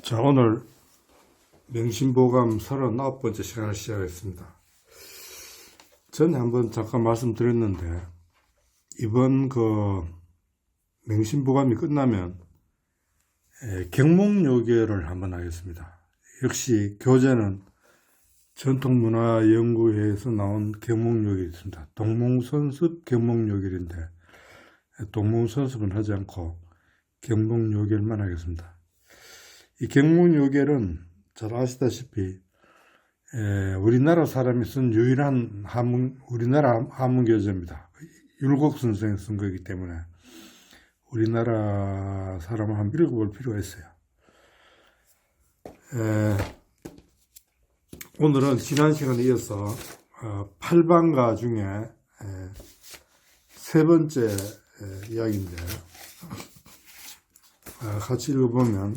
자, 오늘 명심보감 39번째 시간을 시작하겠습니다. 전에 한번 잠깐 말씀드렸는데, 이번 명심보감이 끝나면 경목요괴를 한번 하겠습니다. 역시 교재는 전통문화연구회에서 나온 경목요괴이 있습니다. 동몽선습 경목요괴인데, 동몽선습은 하지 않고 경목요괴만 하겠습니다. 이 경목요괴는 잘 아시다시피 우리나라 사람이 쓴 유일한 우리나라 한문교재입니다. 율곡 선생이 쓴 거기 때문에 우리나라 사람을 한번 읽어볼 필요가 있어요. 오늘은 지난 시간에 이어서 8반가 중에 세 번째 이야기인데, 같이 읽어보면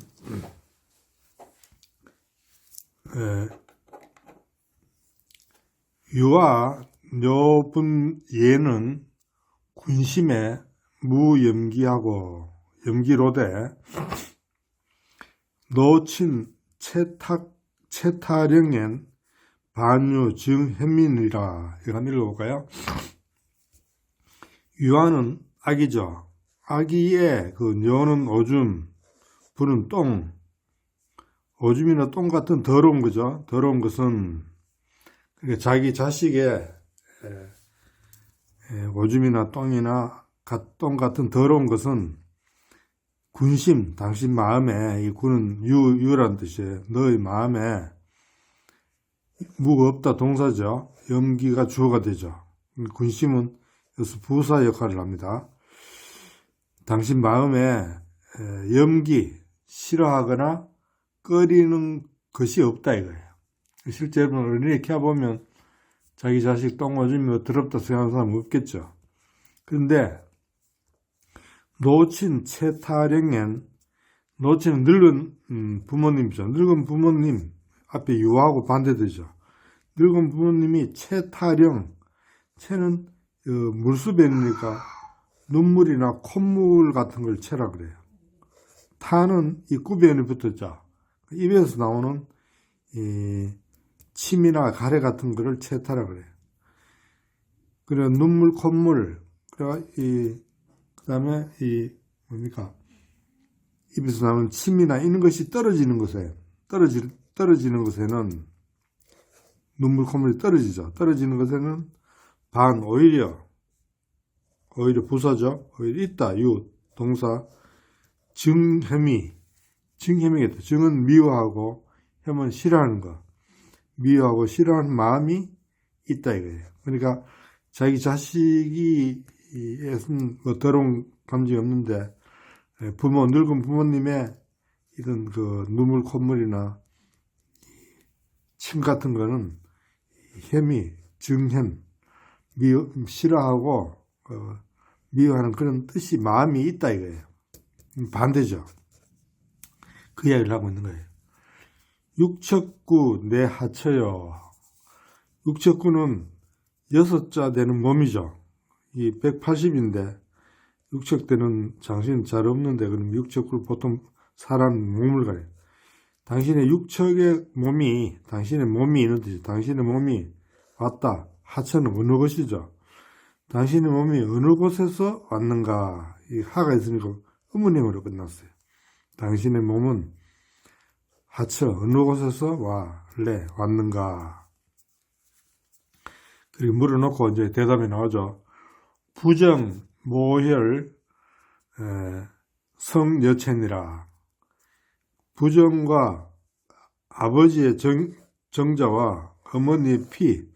유아 묘분 예는 군심에 무염기하고 염기로되 노친 채타령엔 반유 증현민이라. 이거 한번 읽어볼까요? 유아는 아기죠. 아기의 녀는 오줌, 분은 똥, 오줌이나 똥 같은 더러운 거죠. 더러운 것은 그러니까 자기 자식의 오줌이나 똥이나 똥 같은 더러운 것은 군심, 당신 마음에, 이 군은 유란 뜻이에요. 너의 마음에 무가 없다 동사죠. 염기가 주어가 되죠. 군심은 여기서 부사 역할을 합니다. 당신 마음에 염기, 싫어하거나 꺼리는 것이 없다 이거예요. 실제로 어린이 키워보면 자기 자식 똥 오줌이 더럽다 생각하는 사람은 없겠죠. 그런데 노친 채타령엔, 노친은 늙은 부모님이죠. 늙은 부모님 앞에 유아하고 반대되죠. 늙은 부모님이 채타령, 채는 물수변이니까 눈물이나 콧물 같은 걸 채라 그래요. 타는 입구변이 붙었죠. 입에서 나오는 침이나 가래 같은 거를 채타라 그래요. 그래 눈물, 콧물, 그 다음에 입에서 나오는 침이나 이런 것이 떨어지는 것에 떨어지는 것에는 눈물, 콧물이 떨어지죠. 떨어지는 것에는 오히려 부사죠. 오히려 있다, 동사, 증혐이겠다. 증은 미워하고 혐은 싫어하는 거. 미워하고 싫어하는 마음이 있다 이거예요. 그러니까 자기 자식이 더러운 감정이 없는데 늙은 부모님의 이런 눈물, 콧물이나 침 같은 거는 증혐, 싫어하고 미워하는 그런 뜻이 마음이 있다 이거예요. 반대죠. 그 이야기를 하고 있는 거예요. 육척구 내 하처요. 육척구는 6자 되는 몸이죠. 이 180인데 6척 되는 장신은 잘 없는데, 그럼 육척구를 보통 사람 몸을 가요. 당신의 육척의 몸이, 당신의 몸이 있는 뜻이죠. 당신의 몸이 왔다. 하처는 어느 것이죠. 당신의 몸이 어느 곳에서 왔는가. 이 하가 있으니까 의문형으로 끝났어요. 당신의 몸은 하처, 어느 곳에서 왔는가. 그리고 물어놓고 이제 대답이 나오죠. 부정, 모혈, 성여첸이라. 부정과 아버지의 정자와 어머니의 피,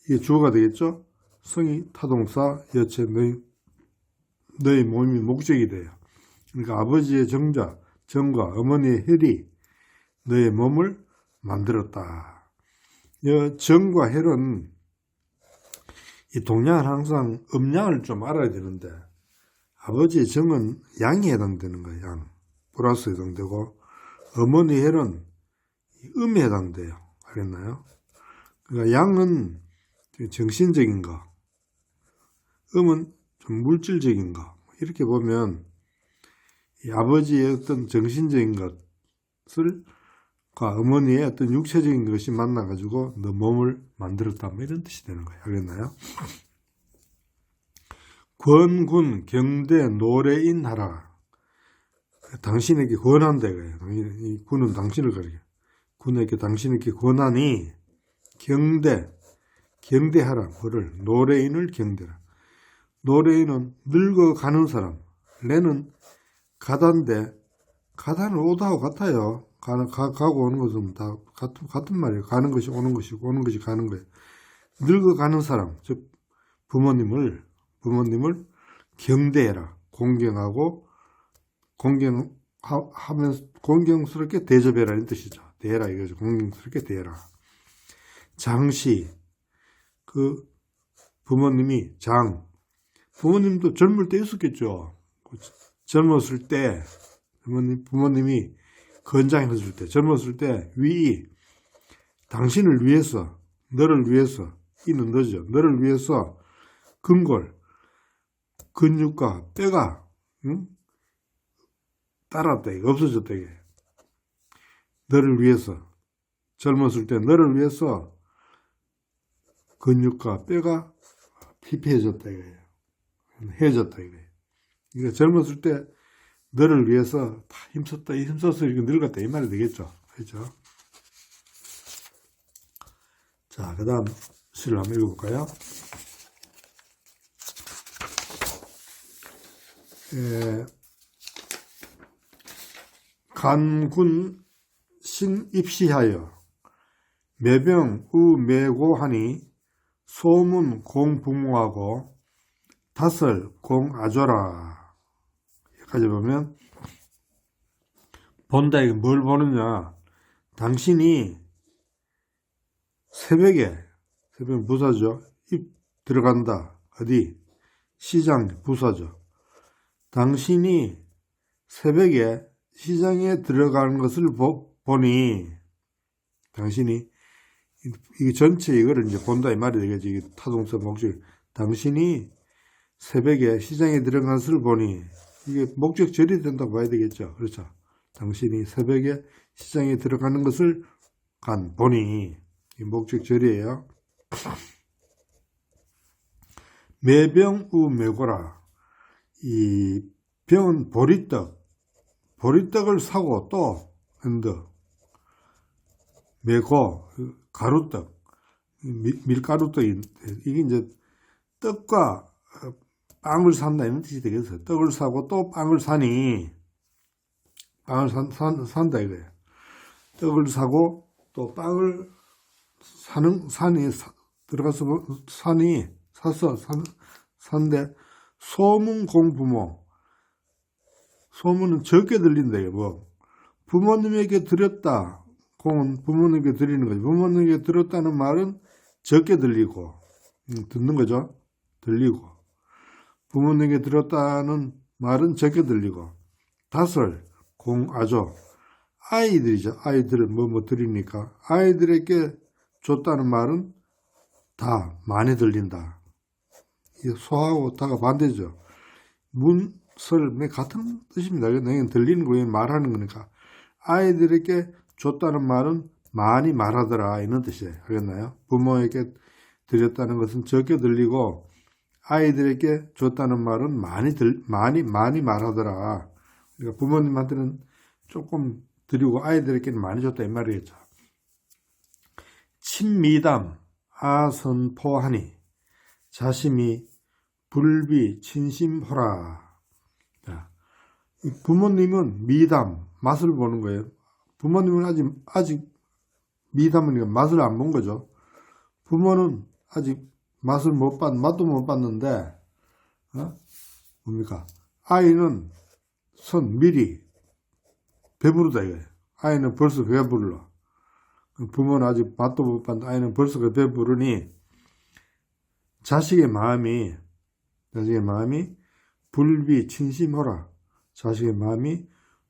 이게 주어가 되겠죠? 성이 타동사, 여체, 너의 몸이 목적이 돼요. 그러니까 아버지의 정과 어머니의 혈이 너의 몸을 만들었다. 정과 혈은 이 동양은 항상 음양을 좀 알아야 되는데, 아버지의 정은 양이 해당되는 거예요. 양. 플러스 해당되고, 어머니의 혈은 음에 해당돼요. 알겠나요? 그러니까 양은 정신적인 거, 음은 좀 물질적인 거. 이렇게 보면 이 아버지의 어떤 정신적인 것, 과 어머니의 어떤 육체적인 것이 만나가지고 너 몸을 만들었다. 뭐 이런 뜻이 되는 거예요. 알겠나요? 권군 경대 노래인 하라. 당신에게 권한다 이거예요. 이 군은 당신을 가리켜. 군에게 당신에게 권하니 경대하라. 뭐를? 노래인을 경대라. 노래인은 늙어가는 사람. 내는 가다인데 가다는 오다하고 같아요. 가고 오는 것은 다 같은 말이에요. 가는 것이 오는 것이고 오는 것이 가는 거예요. 늙어가는 사람, 즉 부모님을 경대해라. 공경하고 공경하면서 공경스럽게 대접해라 이런 뜻이죠. 대해라 이거죠. 공경스럽게 대해라. 장시, 그 부모님이 부모님도 젊을 때 있었겠죠. 젊었을 때 부모님이 건장했을 때, 젊었을 때 위이 당신을 위해서, 너를 위해서, 이는 너죠. 너를 위해서 근골, 근육과 뼈가 따랐다, 없어졌다. 너를 위해서, 젊었을 때 너를 위해서 근육과 뼈가 피폐해졌다 이거예요. 해졌다 이거예요. 그러니까 젊었을 때 너를 위해서 다 힘써서 이렇게 늙었다 이 말이 되겠죠. 그렇죠? 자, 그 다음 시를 한번 읽어볼까요? 간군 신입시하여 매병 우매고하니 소문 공부모하고 다설 공아조라. 여기까지 보면 본다. 이게 뭘 보느냐? 당신이 새벽에 부사죠. 입 들어간다. 어디? 시장 부사죠. 당신이 새벽에 시장에 들어가는 것을 보니 당신이 이게 전체 이거를 이제 본다 이 말이 되겠지. 이게 타동사 목적. 당신이 새벽에 시장에 들어간 것을 보니 이게 목적절이 된다고 봐야 되겠죠. 그렇죠. 당신이 새벽에 시장에 들어가는 것을 보니 이 목적절이에요. 매병우 매고라. 이 병은 보리떡을 사고 또 매고 가루떡, 밀가루떡. 이게 이제 떡과 빵을 산다 이런 뜻이 되겠어요. 떡을 사고 또 빵을 사니 빵을 산다 이거예요. 떡을 사고 또 빵을 들어가서 산데 소문 공부모. 소문은 적게 들린다 이거 뭐. 부모님에게 드렸다. 공은 부모님에게 드리는 거죠. 부모님에게 들었다는 말은 적게 들리고 듣는 거죠. 들리고. 부모님에게 들었다는 말은 적게 들리고. 다설 공아조. 아이들이죠. 아이들을 뭐 드리니까 아이들에게 줬다는 말은 다 많이 들린다. 소하고 다가 반대죠. 문설 같은 뜻입니다. 내가 들리는 거예요. 말하는 거니까. 아이들에게 줬다는 말은 많이 말하더라 이런 뜻이에요. 알겠나요? 부모에게 드렸다는 것은 적게 들리고 아이들에게 줬다는 말은 많이 말하더라. 그러니까 부모님한테는 조금 드리고 아이들에게는 많이 줬다 이 말이겠죠. 친미담 아선포하니 자심이 불비 친심호라. 부모님은 미담 맛을 보는 거예요. 부모님은 아직 미담은 맛을 안 본 거죠. 부모는 아직 맛도 못 봤는데 뭡니까? 아이는 미리 배부르다 이거예요. 아이는 벌써 배불러. 부모는 아직 맛도 못 봤는데 아이는 벌써 배부르니 자식의 마음이 불비 친심호라. 자식의 마음이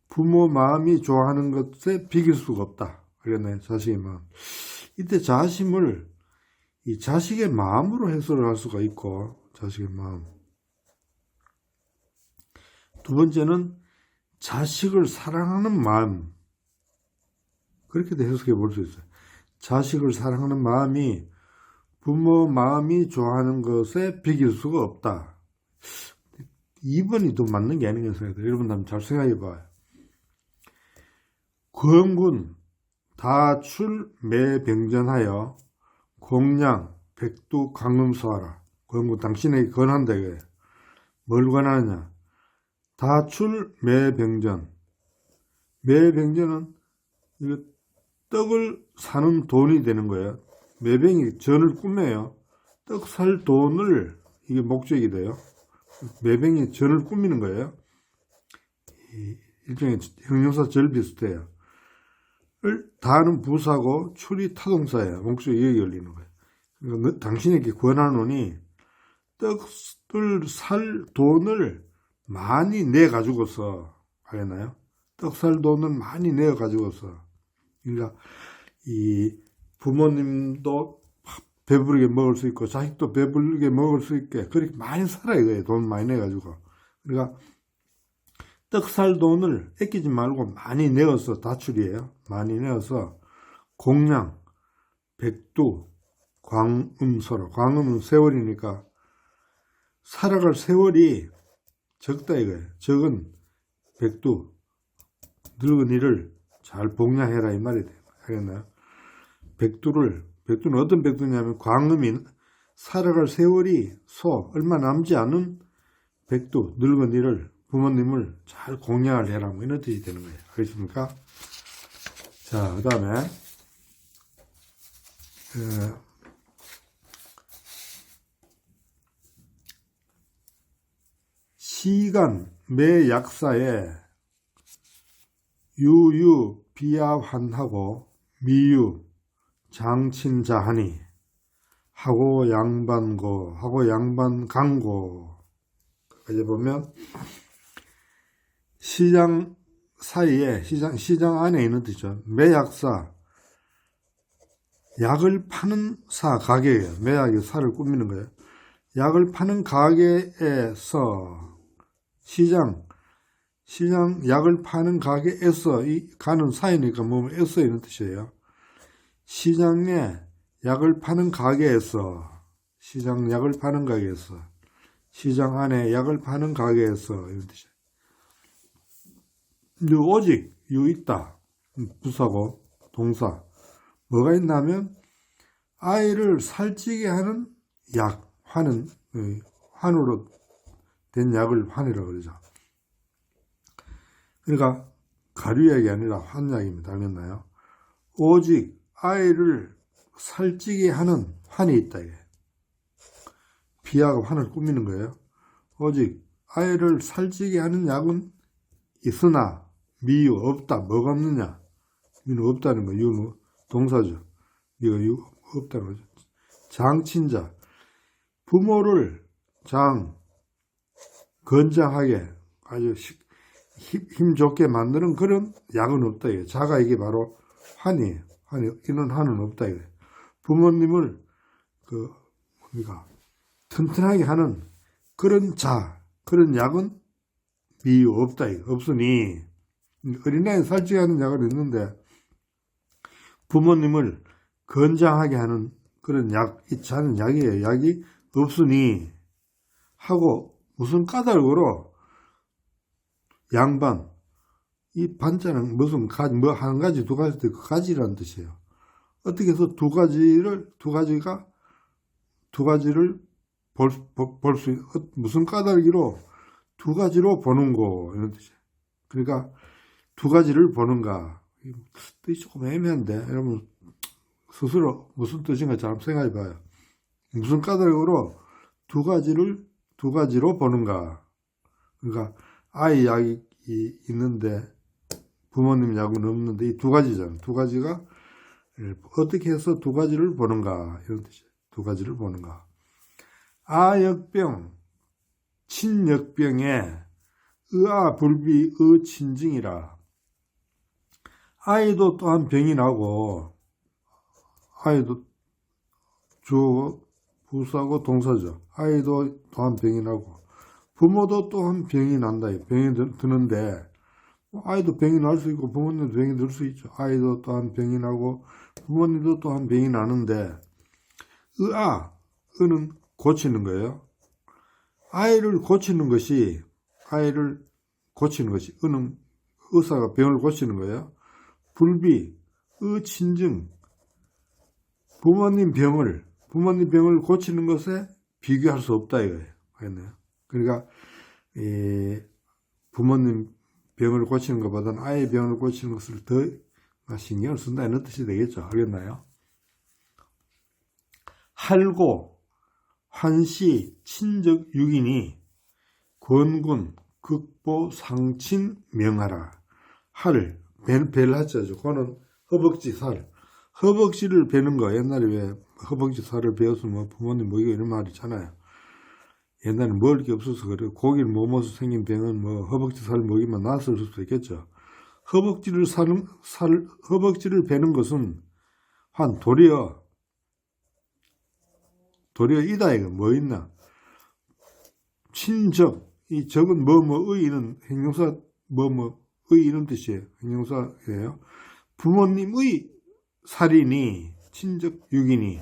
부모 마음이 좋아하는 것에 비길 수가 없다. 그랬나요? 자식의 마음. 이때 자심을 이 자식의 마음으로 해석을 할 수가 있고, 자식의 마음. 두 번째는 자식을 사랑하는 마음. 그렇게도 해석해 볼 수 있어요. 자식을 사랑하는 마음이 부모 마음이 좋아하는 것에 비길 수가 없다. 2번이 더 맞는 게 아닌가 생각해요. 여러분 한번 잘 생각해 봐요. 구헌군 다출 매병전하여 공양 백두 강음소하라. 구헌군 당신에게 권한다 이거예요. 뭘 권하느냐? 다출 매병전. 매병전은 이거 떡을 사는 돈이 되는 거예요. 매병이 전을 꾸며요. 떡 살 돈을, 이게 목적이 돼요. 매병이 전을 꾸미는 거예요. 일종의 형용사 절 비슷해요. 다는 부사고 출이 타동사예요. 목적이 여기 열리는 거예요. 그러니까 당신에게 권하노니 떡을 살 돈을 많이 내 가지고서, 알겠나요? 떡 살 돈을 많이 내 가지고서. 그러니까 이 부모님도 배부르게 먹을 수 있고 자식도 배부르게 먹을 수 있게 그렇게 많이 살아 이거예요. 돈 많이 내 가지고. 그러니까 떡 살 돈을 아끼지 말고 많이 내어서, 다출이에요. 많이 내어서 공양, 백두, 광음소로. 광음은 세월이니까 살아갈 세월이 적다 이거예요. 적은 백두, 늙은이를 잘 복양해라 이 말이 돼요. 알겠나요? 백두는 어떤 백두냐면 광음이 살아갈 세월이 얼마 남지 않은 백두, 늙은이를, 부모님을 잘 공양을 해라 뭐 이런 뜻이 되는 거예요. 알겠습니까? 자, 그 다음에 시간 매 약사에 유유 비야환하고 미유 장친자하니 하고 양반고 하고 양반강고. 이제 보면 시장 사이에, 시장 안에 있는 뜻이죠. 매약사, 약을 파는 가게예요. 매약이 사를 꾸미는 거예요. 약을 파는 가게에서, 시장 약을 파는 가게에서, 가는 사이니까 에서 이런 뜻이에요. 시장에 약을 파는 가게에서, 시장 약을 파는 가게에서, 시장 안에 약을 파는 가게에서 이런 뜻이에요. 오직 있다. 부사고 동사. 뭐가 있냐면 아이를 살찌게 하는 약, 환으로 된 약을 환이라고 그러죠. 그러니까 가류약이 아니라 환약입니다. 알겠나요? 오직 아이를 살찌게 하는 환이 있다. 비하가 환을 꾸미는 거예요. 오직 아이를 살찌게 하는 약은 있으나 미유 없다. 뭐가 없느냐? 미는 없다는 거. 유는 동사죠. 미가 없다는 거죠. 장친자, 부모를 건장하게 아주 힘 좋게 만드는 그런 약은 없다. 자가 이게 바로 환이에요. 이런 환은 없다. 부모님을 튼튼하게 하는 그런 그런 약은 미유 없다. 없으니 어린아이 살찌게 하는 약은 있는데 부모님을 건장하게 하는 그런 자는 약이에요. 약이 없으니 하고 무슨 까닭으로 양반, 이 반자는 무슨 한 가지 두 가지 그 가지라는 뜻이에요. 어떻게 해서 두 가지를 볼 수 무슨 까닭으로 두 가지로 보는고 이런 뜻이에요. 그러니까 두 가지를 보는가, 뜻이 조금 애매한데 여러분 스스로 무슨 뜻인가 잘 생각해 봐요. 무슨 까닭으로 두 가지로 보는가. 그러니까 아이 약이 있는데 부모님 약은 없는데 이 두 가지잖아요. 두 가지가 어떻게 해서 두 가지를 보는가 이런 뜻이에요. 두 가지를 보는가. 아역병 친역병에 의아불비 의친증이라. 아이도 또한 병이 나고, 아이도 부사고 동사죠. 아이도 또한 병이 나고 부모도 또한 병이 난다. 병이 드는데 아이도 병이 날 수 있고 부모님도 병이 들 수 있죠. 아이도 또한 병이 나고 부모님도 또한 병이 나는데 의는 고치는 거예요. 아이를 고치는 것이 의는 의사가 병을 고치는 거예요. 불비, 의친증, 부모님 병을 고치는 것에 비교할 수 없다 이거예요. 그러니까 부모님 병을 고치는 것보다는 아이의 병을 고치는 것을 더 신경을 쓴다 이런 뜻이 되겠죠. 알겠나요? 할고, 환시, 친적, 육인이 권군, 극보, 상친, 명하라. 벨 하자죠. 그거는 허벅지 살. 허벅지를 베는 거. 옛날에 왜 허벅지 살을 베었으면 부모님 먹이고 이런 말 있잖아요. 옛날에 먹을 게 없어서 그래요. 고기를 못 먹어서 생긴 병은 뭐 허벅지 살 먹이면 낫을 수도 있겠죠. 허벅지를 베는 것은 도리어 이다 이거 뭐 있나? 친적, 이 적은 의는 형용사 의 이런 뜻이에요. 형용사예요. 부모님의 살이니 친적 육이니.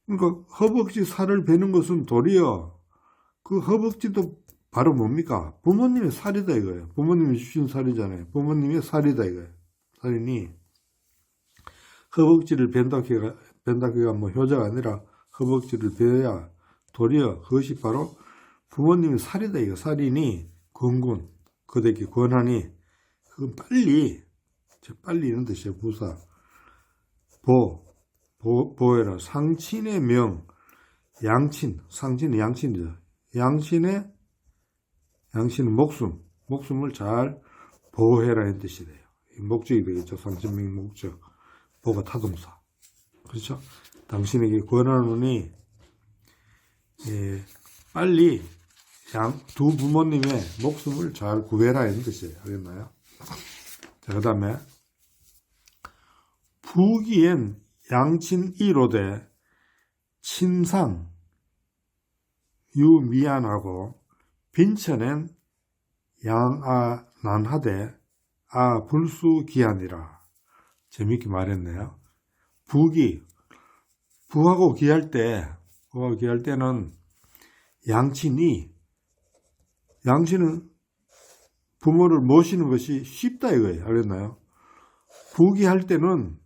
그러니까 허벅지 살을 베는 것은 도리어 그 허벅지도 바로 뭡니까? 부모님의 살이다 이거예요. 부모님이 주신 살이잖아요. 부모님의 살이다 이거예요. 살이니 허벅지를 벤다기가 뭐 효자가 아니라 허벅지를 베어야 도리어 그것이 바로 부모님의 살이다 이거. 살이니 권군 그대기 권하니 그건 빨리 이런 뜻이에요. 부사 보해라. 상친의 명 양친 상친은 양친이죠. 양친은 목숨을 잘 보호해라 이런 뜻이 돼요. 목적이 되겠죠. 상친명 목적 보가 타동사 그렇죠. 당신에게 권하노니 빨리 두 부모님의 목숨을 잘 구해라 이런 뜻이에요. 알겠나요? 자, 그 다음에 부기엔 양친 1호대 친상 유미안하고 빈천엔 양아난하대 불수기한이라. 재밌게 말했네요. 부하고 기할 때는 양친은 부모를 모시는 것이 쉽다 이거예요. 알겠나요? 부기할 때는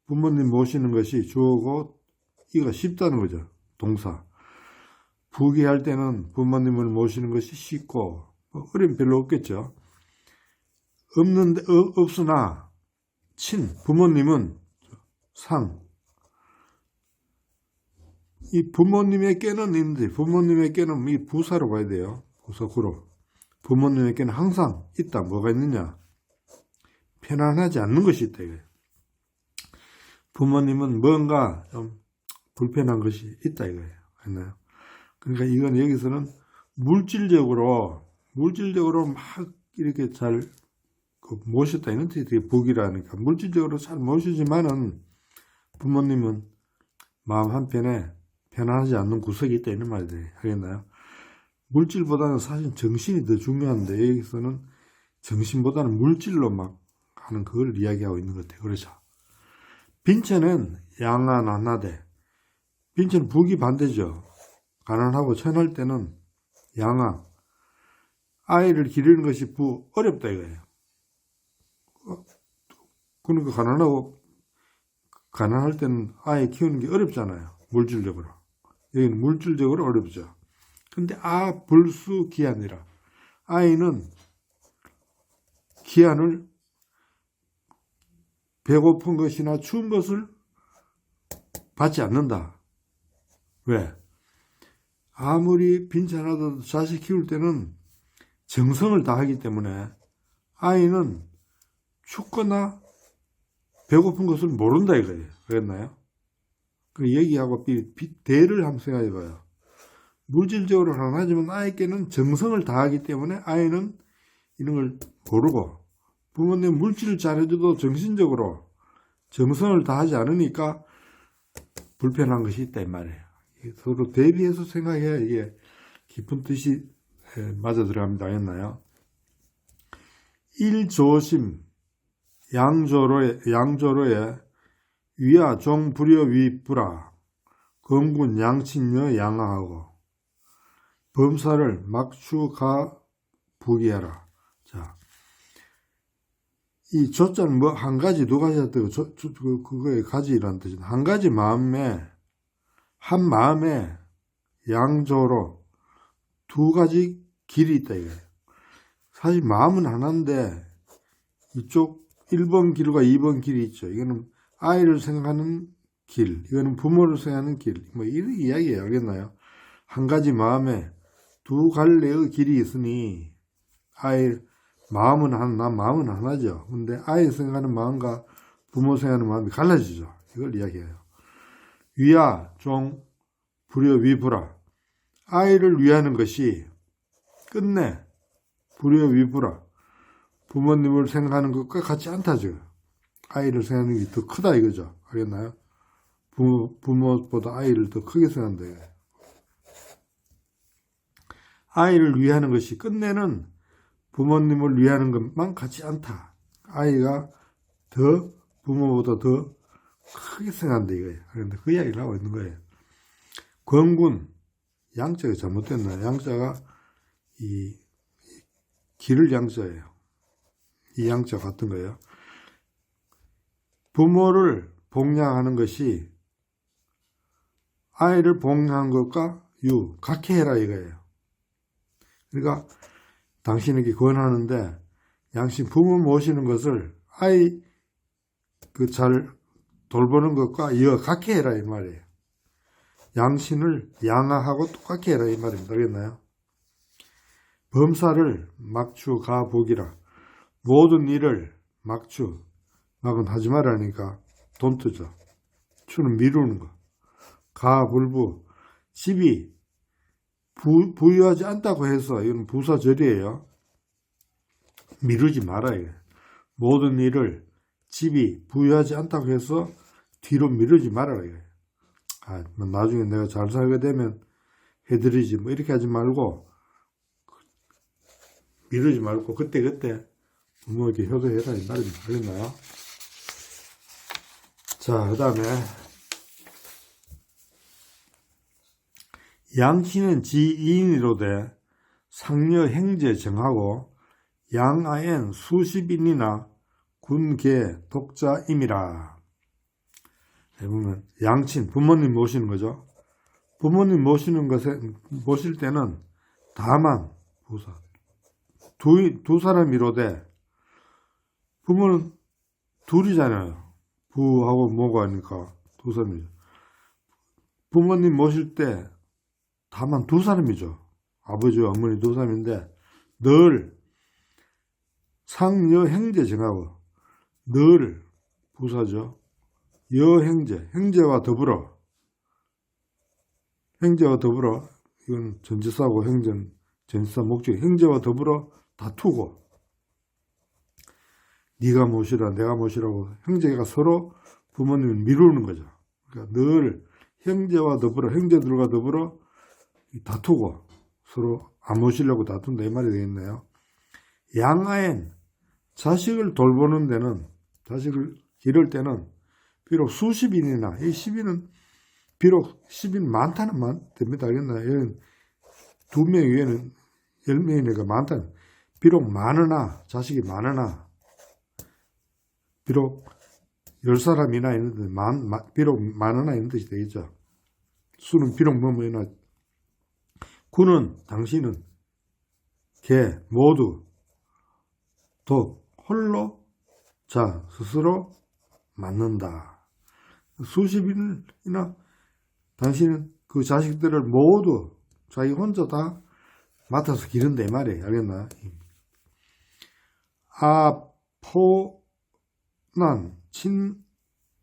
부모님 모시는 것이 주어고 이가 쉽다는 거죠. 동사. 부기할 때는 부모님을 모시는 것이 쉽고 어려움 별로 없겠죠. 없으나 부모님은 이 부모님에게는 있는데 부모님에게는 이 부사로 봐야 돼요. 부사구로. 부모님에게는 항상 있다. 뭐가 있느냐? 편안하지 않는 것이 있다 이거예요. 부모님은 뭔가 좀 불편한 것이 있다 이거예요. 했나요? 그러니까 이건 여기서는 물질적으로 막 이렇게 잘 모셨다 이런 뜻이 되게 복이라니까 물질적으로 잘 모시지만은 부모님은 마음 한편에 편안하지 않는 구석이 있다 이런 말들이 하겠나요? 물질보다는 사실 정신이 더 중요한데 여기서는 정신보다는 물질로 막 하는 그걸 이야기하고 있는 것 같아요. 그렇죠? 빈천은 양아난하대. 빈천은 북이 반대죠. 가난하고 천할 때는 양아. 아이를 기르는 것이 어렵다 이거예요. 그러니까 가난할 때는 아이 키우는 게 어렵잖아요. 물질적으로. 여기는 물질적으로 어렵죠. 근데 불수기한이라. 아이는 기한을 배고픈 것이나 추운 것을 받지 않는다. 왜? 아무리 빈천하더라도 자식 키울 때는 정성을 다하기 때문에 아이는 춥거나 배고픈 것을 모른다 이거예요. 그랬나요? 그 얘기하고 대를 한번 생각해봐요. 물질적으로 가난하지만 아이께는 정성을 다하기 때문에 아이는 이런 걸 모르고 부모님 물질을 잘해줘도 정신적으로 정성을 다하지 않으니까 불편한 것이 있다 이 말이에요. 서로 대비해서 생각해야 이게 깊은 뜻이 맞아 들어갑니다. 했나요? 일조심 양조로에 위아 종 불여 위부라 검군 양친여 양하하고 범사를 막추가 부기하라. 자, 이 조자는 뭐 한 가지 두 가지 했다고 그거의 가지라는 뜻이다. 한 가지 마음에 한 마음에 양조로 두 가지 길이 있다 이거예요. 사실 마음은 하나인데 이쪽 1번 길과 2번 길이 있죠. 이거는 아이를 생각하는 길, 이거는 부모를 생각하는 길, 뭐 이런 이야기예요. 알겠나요? 한 가지 마음에 두 갈래의 길이 있으니 마음은 하나죠. 근데 아이 생각하는 마음과 부모 생각하는 마음이 갈라지죠. 이걸 이야기해요. 위아 종 불여 위부라. 아이를 위하는 것이 끝내 불여 위부라. 부모님을 생각하는 것과 같지 않다죠. 아이를 생각하는 게 더 크다 이거죠. 알겠나요? 부모보다 아이를 더 크게 생각한다. 아이를 위하는 것이 끝내는 부모님을 위하는 것만 같지 않다. 아이가 더 부모보다 더 크게 생각한다 이거예요. 그런데 그 이야기를 하고 있는 거예요. 권군 양자가 잘못됐나? 양자가 이 길을 양자예요. 이 양자 같은 거예요. 부모를 복양하는 것이 아이를 복양한 것과 같게 해라 이거예요. 그러니까 당신에게 권하는데 양심 부모 모시는 것을 아이 잘 돌보는 것과 같게 해라 이 말이에요. 양신을 양하하고 똑같게 해라 이 말입니다. 알겠나요? 범사를 막추 가복이라. 모든 일을 막은 하지 말라니까 돈 뜨죠. 추는 미루는 거. 가불부 집이 부유하지 않다고 해서 이건 부사절이에요. 미루지 말아요. 모든 일을 집이 부유하지 않다고 해서 뒤로 미루지 말아라. 나중에 내가 잘 살게 되면 해드리지 뭐 이렇게 하지 말고 미루지 말고 그때 부모에게 효도해라 이 말입니다. 알겠나요? 자, 그 다음에 양신은 지이인이로되 상여 행제 정하고 양아엔 수십인이나 군계 독자임이라. 보면 양친 부모님 모시는 거죠. 부모님 모실 때는 다만 부사 두 사람이로되 부모는 둘이잖아요. 부하고 모가 하니까 두 사람이죠. 부모님 모실 때 다만 두 사람이죠. 아버지와 어머니 두 사람인데 늘 상여행제 정하고 늘 부사죠. 여행제, 행제와 더불어 이건 전치사고 전치사 목적이 행제와 더불어 다투고 네가 모시라 내가 모시라고 형제가 서로 부모님을 미루는 거죠. 그러니까 늘 형제와 더불어 형제들과 더불어 다투고 서로 안 모시려고 다툰다 이 말이 되겠네요. 양아엔 자식을 돌보는 데는 자식을 기를 때는 비록 수십인이나 이 10인은 비록 10인 많다는 말 됩니다. 알겠나요? 2명 위에는 10명이니까 많다는 비록 많으나 자식이 많으나 비록 10사람이나 있는데 비록 많으나 있는 뜻이 되겠죠. 수는 비록 뭐뭐이나 군은 당신은 개 모두 독 홀로 자 스스로 맞는다. 수십인이나 당신은 그 자식들을 모두 자기 혼자 다 맡아서 기른다 이 말이에요. 알겠나? 아포난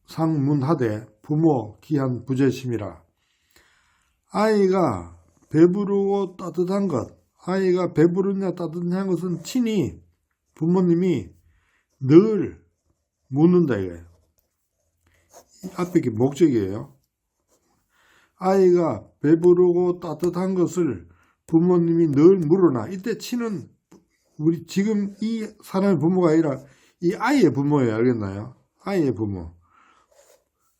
친상문하되 부모 기한 부재심이라. 아이가 배부르고 따뜻한 것, 아이가 배부르냐 따뜻한 것은 친히 부모님이 늘 묻는다 이거예요. 앞에 게 목적이에요. 아이가 배부르고 따뜻한 것을 부모님이 늘 물으나 이때 친은 우리 지금 이 사람의 부모가 아니라 이 아이의 부모예요. 알겠나요? 아이의 부모.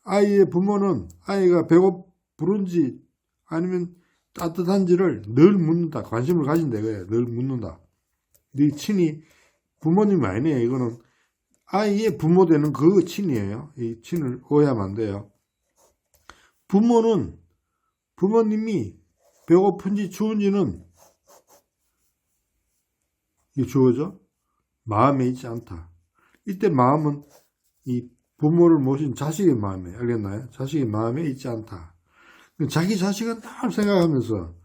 아이의 부모는 아이가 배고프른지 아니면 따뜻한지를 늘 묻는다. 관심을 가진다 이거예요. 늘 묻는다. 네 친이 부모님이 아니에요. 이거는 아이의 부모 되는 그 친이에요. 이 친을 오해하면 안 돼요. 부모는 부모님이 배고픈지 추운지는 이 주어져 마음에 있지 않다. 이때 마음은 이 부모를 모신 자식의 마음에, 알겠나요? 자식의 마음에 있지 않다. 자기 자식은 다 생각하면서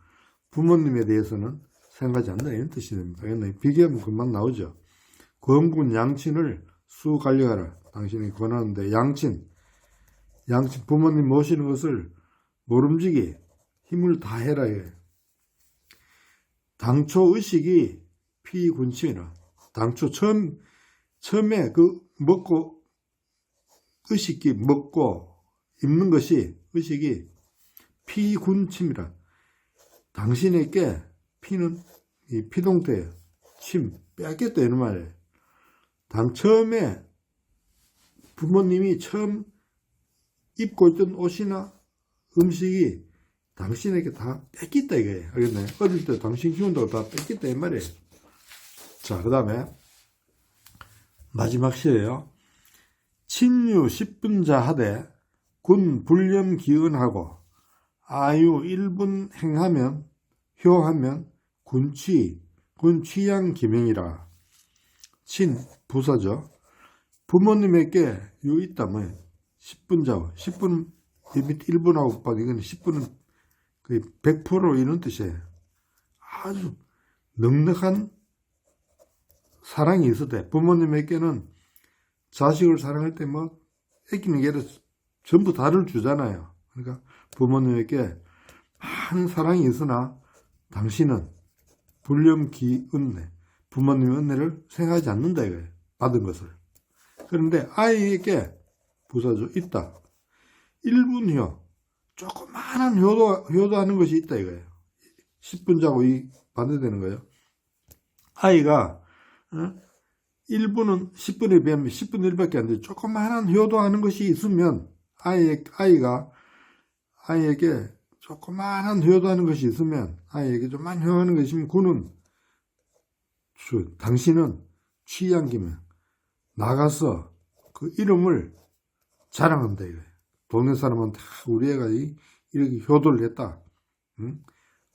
부모님에 대해서는 생각하지 않는다. 이런 뜻이 됩니다. 알겠나요? 비교하면 금방 나오죠. 권군 양친을 수 관리하라. 당신이 권하는데 양친 부모님 모시는 것을 모름지기 힘을 다해라. 당초 의식이 피군침이라. 당초 처음에 그 먹고 의식이 먹고 입는 것이 의식이 피군침이라. 당신에게 피는 이 피동태예요. 침 빼앗겼다 이런 말이에요. 처음에 부모님이 처음 입고 있던 옷이나 음식이 당신에게 다 뺏겼다 이거예요. 알겠나요? 어릴 때 당신 키운다고 다 뺏겼다 이 말이에요. 자, 그 다음에 마지막 시예요. 친유 10분자 하되 군 불념 기은하고 아유 1분 행하면 효하면 군 취양 기명이라. 친 부사죠. 부모님에게 요 있다 뭐 10분자 10분 1분하고 봐 이건 10분은 거의 100% 이런 뜻이에요. 아주 넉넉한 사랑이 있었대. 부모님에게는 자식을 사랑할 때 뭐 애끼는 게 아니라 전부 다를 주잖아요. 그러니까 부모님에게 많은 사랑이 있으나 당신은 불념기 은혜, 부모님의 은혜를 생각하지 않는다 이거예요. 받은 것을. 그런데 아이에게 부사죠. 있다. 1분효, 조그마한 효도하는 것이 있다 이거예요. 10분 자고 이 반대되는 거예요. 아이가 1분은 10분에 비하면 10분 1밖에 안 돼. 조그마한 효도하는 것이 있으면 아이가 아이에게 조그마한 효도하는 것이 있으면 아이에게 좀만 효도하는 것이 있으면 그는 당신은 취양기면 나가서 그 이름을 자랑한다 이거예요. 동네 사람한테 우리 애가 이렇게 효도를 했다. 응?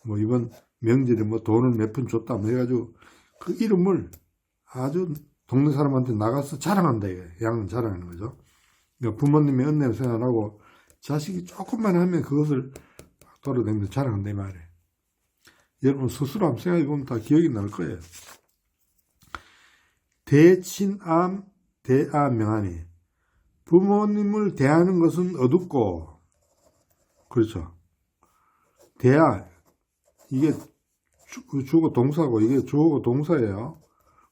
뭐 이번 명절에 뭐 돈을 몇 푼 줬다 뭐 해가지고 그 이름을 아주 동네 사람한테 나가서 자랑한다 이거예요. 양은 자랑하는 거죠. 그러니까 부모님의 은혜를 생각하고 자식이 조금만 하면 그것을 돌아다니면서 자랑한다 이 말이에요. 여러분 스스로 한번 생각해 보면 다 기억이 날 거예요. 대친암 대아명하니 부모님을 대하는 것은 어둡고 그렇죠. 대하 이게 주어 동사고 이게 주어고 동사예요.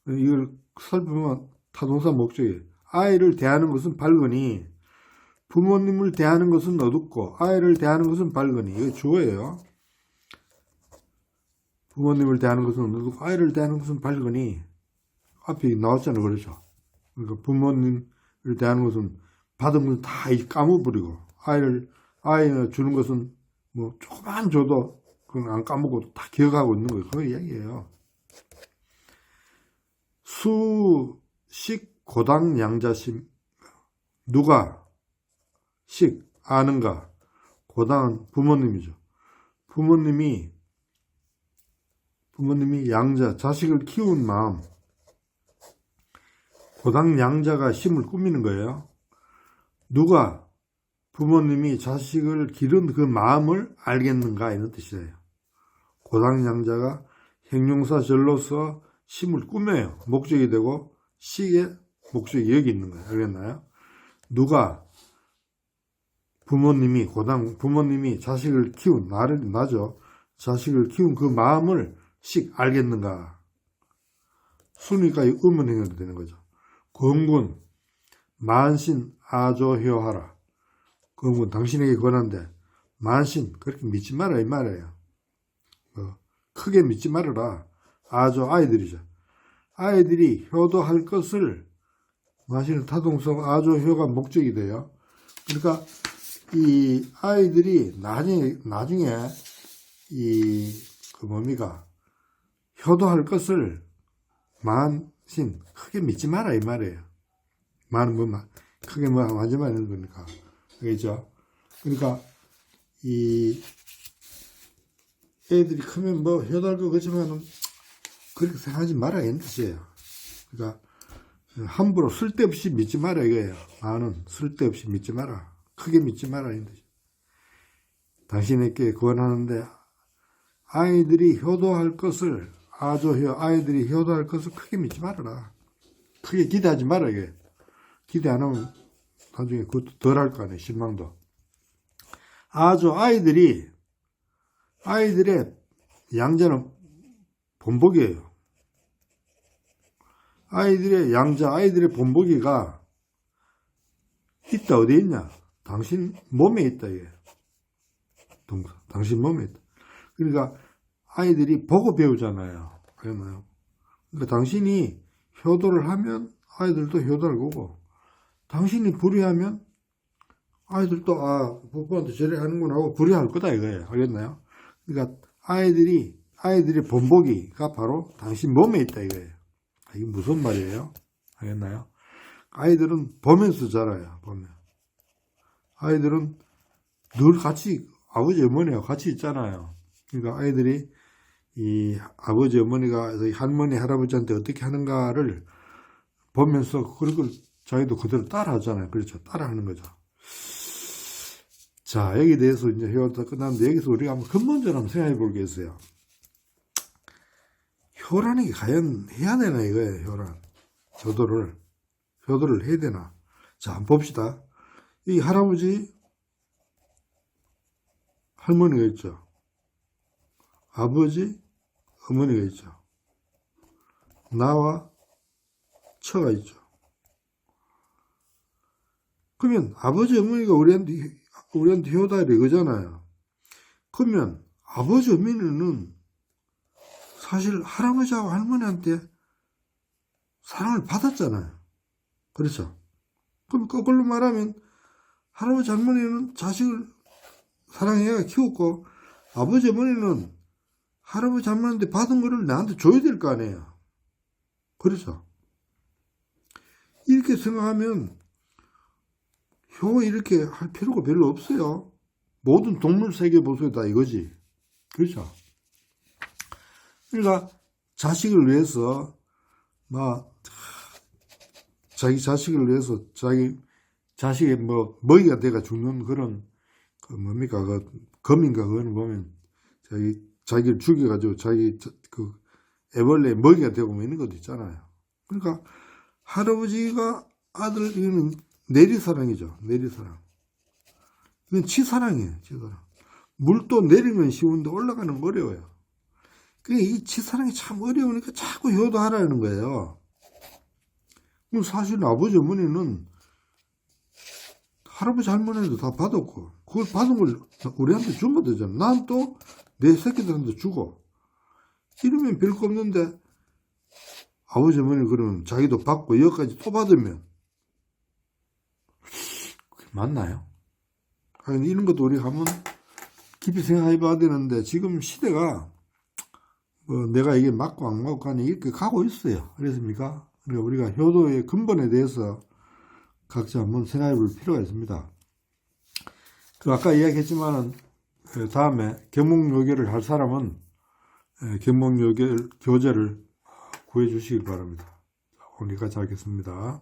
이걸 살펴보면 타동사 목적이에요. 아이를 대하는 것은 밝으니 부모님을 대하는 것은 어둡고 아이를 대하는 것은 밝으니 이게 주어예요. 부모님을 대하는 것은 어둡고 아이를 대하는 것은 밝으니 앞에 나왔잖아요. 그렇죠. 그러니까 부모님을 대하는 것은 받은 것은 다 까먹어버리고 아이를 주는 것은 뭐 조금만 줘도 그건 안 까먹고 다 기억하고 있는 거예요. 그 이야기예요. 수식 고당 양자심 누가 식 아는가 고당은 부모님이죠. 부모님이 양자 자식을 키운 마음 고당 양자가 심을 꾸미는 거예요. 누가 부모님이 자식을 기른 그 마음을 알겠는가 이런 뜻이에요. 고당 양자가 형용사절로서 심을 꾸며요. 목적이 되고 시의 목적이 여기 있는 거예요. 알겠나요? 누가 부모님이 자식을 키운 나죠. 자식을 키운 그 마음을 알겠는가. 순위가 의문행위도 되는 거죠. 권군 만신 아조효하라. 권군 당신에게 권한데 만신 그렇게 믿지 마라 이 말이에요. 크게 믿지 말아라. 아조 아이들이죠. 아이들이 효도할 것을 마시는 타동성 아조효가 목적이 돼요. 그러니까 이 아이들이 나중에 효도할 것을 만신 크게 믿지 마라 이 말이에요. 크게 하지 말라는 거니까. 알겠죠? 그러니까 이 애들이 크면 효도할 것 같지만은 그렇게 생각하지 마라 이런 뜻이에요. 그러니까 함부로 쓸데없이 믿지 마라 이거예요. 많은 쓸데없이 믿지 마라. 크게 믿지 마라 이런 뜻이에요. 당신에게 구원하는데 아이들이 효도할 것을 아이들이 효도할 것을 크게 믿지 말아라. 크게 기대하지 마라 이게. 기대 안 하면 나중에 그것도 덜 할 거 아니에요. 실망도. 아이들의 양자는 본보기예요. 아이들의 본보기가 있다. 어디 있냐? 당신 몸에 있다 이게. 당신 몸에 있다. 그러니까 아이들이 보고 배우잖아요. 그러나요? 그러니까 당신이 효도를 하면 아이들도 효도할 거고, 당신이 불의하면 아이들도 부모한테 저래 하는구나 하고 불의할 거다 이거예요. 알겠나요? 그러니까 아이들의 본보기가 바로 당신 몸에 있다 이거예요. 이게 무슨 말이에요? 알겠나요? 아이들은 보면서 자라요. 보면. 아이들은 늘 같이 아버지 어머니와 같이 있잖아요. 그러니까 아이들이 이 아버지 어머니가 할머니 할아버지한테 어떻게 하는가를 보면서 그걸 자기도 그대로 따라 하잖아요. 그렇죠. 따라 하는 거죠. 자, 여기에 대해서 이제 효가 끝났는데 여기서 우리가 한번 근본적으로 한번 생각해 볼 게 있어요. 효라는 게 과연 해야 되나 이거예요. 효도를 해야 되나. 자, 한번 봅시다. 이 할아버지 할머니가 있죠. 아버지 어머니가 있죠. 나와 처가 있죠. 그러면 아버지 어머니가 우리한테 효도하라 이거잖아요. 그러면 아버지 어머니는 사실 할아버지하고 할머니한테 사랑을 받았잖아요. 그렇죠? 그럼 거꾸로 말하면 할아버지 할머니는 자식을 사랑해야 키웠고, 아버지 어머니는 할아버지 할머니한테 받은 거를 나한테 줘야 될 거 아니에요. 그렇죠? 이렇게 생각하면 효 이렇게 할 필요가 별로 없어요. 모든 동물 세계 보세요. 다 이거지. 그렇죠? 그러니까 자식을 위해서 자기 자식을 위해서 자식의 먹이가 돼가 죽는 그런 검인가 그거는 보면 자기를 죽여가지고 애벌레의 먹이가 되고 있는 것도 있잖아요. 그러니까 할아버지가 아들 이거는 내리사랑이죠. 내리사랑. 이건 치사랑이에요. 치사랑. 물도 내리면 쉬운데 올라가는 건 어려워요. 그러니까 이 치사랑이 참 어려우니까 자꾸 효도하라는 거예요. 그럼 사실 아버지 어머니는 할아버지 할머니도 다 받았고, 그걸 받은 걸 우리한테 주면 되잖아. 난 또 내 새끼들한테 주고. 이러면 별거 없는데 아버지 어머니 그러면 자기도 받고 여기까지 또 받으면 그게 맞나요? 이런 것도 우리가 한번 깊이 생각해 봐야 되는데, 지금 시대가 내가 이게 맞고 안 맞고 하니 이렇게 가고 있어요. 그렇습니까? 그러니까 우리가 효도의 근본에 대해서 각자 한번 생각해 볼 필요가 있습니다. 아까 이야기했지만은 다음에 경목요괴를 할 사람은 경목요괴 교재를 구해 주시기 바랍니다. 오늘 여기까지 하겠습니다.